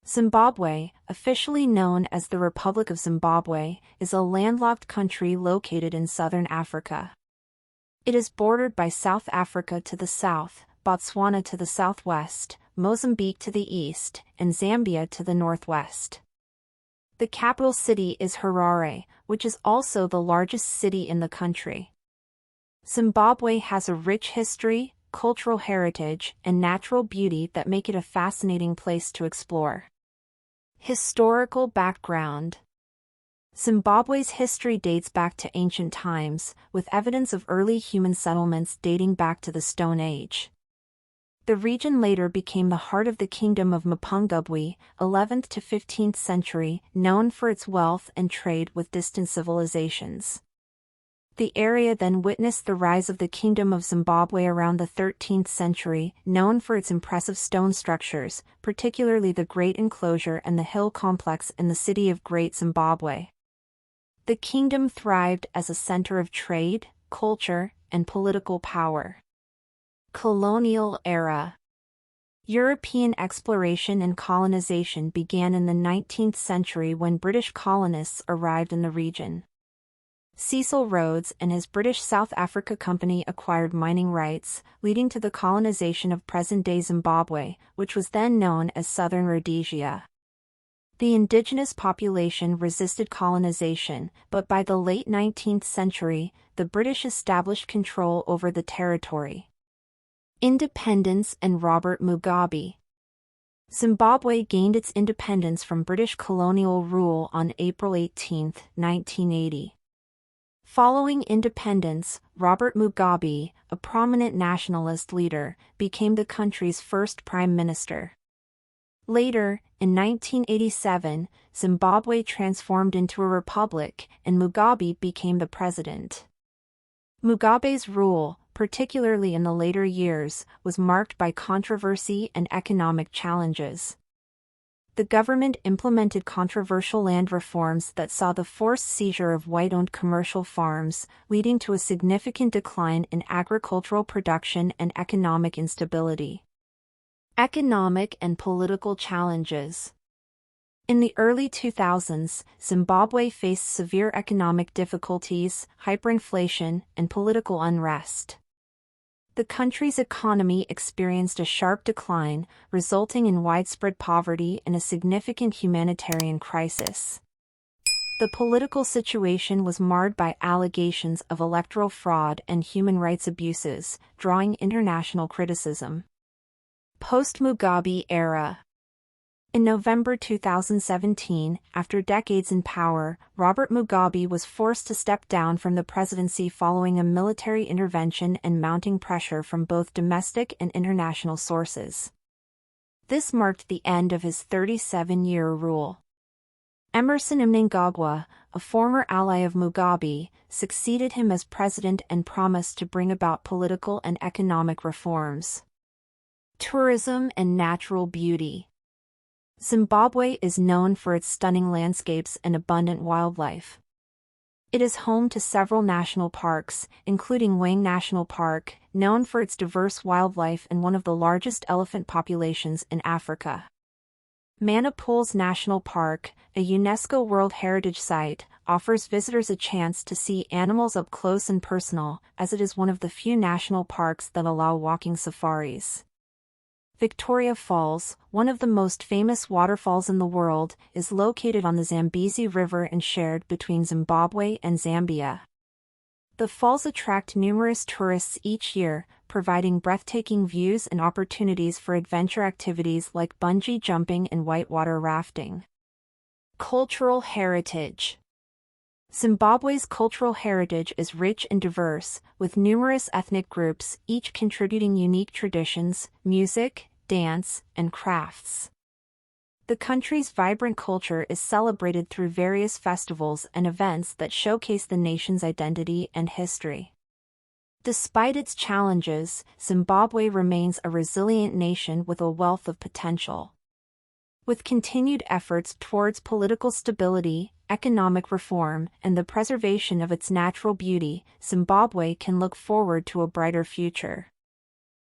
Zimbabwe, officially known as the Republic of Zimbabwe, is a landlocked country located in southern Africa. It is bordered by South Africa to the south, Botswana to the southwest, Mozambique to the east, and Zambia to the northwest. The capital city is Harare, which is also the largest city in the country. Zimbabwe has a rich history, cultural heritage, and natural beauty that make it a fascinating place to explore. Historical background. Zimbabwe's history dates back to ancient times, with evidence of early human settlements dating back to the Stone Age. The region later became the heart of the Kingdom of Mapungubwe, 11th to 15th century, known for its wealth and trade with distant civilizations. The area then witnessed the rise of the Kingdom of Zimbabwe around the 13th century, known for its impressive stone structures, particularly the Great Enclosure and the hill complex in the city of Great Zimbabwe. The kingdom thrived as a center of trade, culture, and political power. Colonial era. European exploration and colonization began in the 19th century when British colonists arrived in the region. Cecil Rhodes and his British South Africa Company acquired mining rights, leading to the colonization of present-day Zimbabwe, which was then known as Southern Rhodesia. The indigenous population resisted colonization, but by the late 19th century, the British established control over the territory. Independence and Robert Mugabe. Zimbabwe gained its independence from British colonial rule on April 18, 1980. Following independence, Robert Mugabe, a prominent nationalist leader, became the country's first prime minister. Later, in 1987, Zimbabwe transformed into a republic, and Mugabe became the president. Mugabe's rule, particularly in the later years, was marked by controversy and economic challenges. The government implemented controversial land reforms that saw the forced seizure of white-owned commercial farms, leading to a significant decline in agricultural production and economic instability. Economic and political challenges. In the early 2000s, Zimbabwe faced severe economic difficulties, hyperinflation, and political unrest. The country's economy experienced a sharp decline, resulting in widespread poverty and a significant humanitarian crisis. The political situation was marred by allegations of electoral fraud and human rights abuses, drawing international criticism. Post-Mugabe era. In November 2017, after decades in power, Robert Mugabe was forced to step down from the presidency following a military intervention and mounting pressure from both domestic and international sources. This marked the end of his 37-year rule. Emmerson Mnangagwa, a former ally of Mugabe, succeeded him as president and promised to bring about political and economic reforms. Tourism and natural beauty. Zimbabwe is known for its stunning landscapes and abundant wildlife. It is home to several national parks, including Wang National Park, known for its diverse wildlife and one of the largest elephant populations in Africa. Manapools National Park, a UNESCO World Heritage Site, offers visitors a chance to see animals up close and personal, as it is one of the few national parks that allow walking safaris. Victoria Falls, one of the most famous waterfalls in the world, is located on the Zambezi River and shared between Zimbabwe and Zambia. The falls attract numerous tourists each year, providing breathtaking views and opportunities for adventure activities like bungee jumping and whitewater rafting. Cultural heritage. Zimbabwe's cultural heritage is rich and diverse, with numerous ethnic groups, each contributing unique traditions, music, dance, and crafts. The country's vibrant culture is celebrated through various festivals and events that showcase the nation's identity and history. Despite its challenges, Zimbabwe remains a resilient nation with a wealth of potential. With continued efforts towards political stability, economic reform, and the preservation of its natural beauty, Zimbabwe can look forward to a brighter future.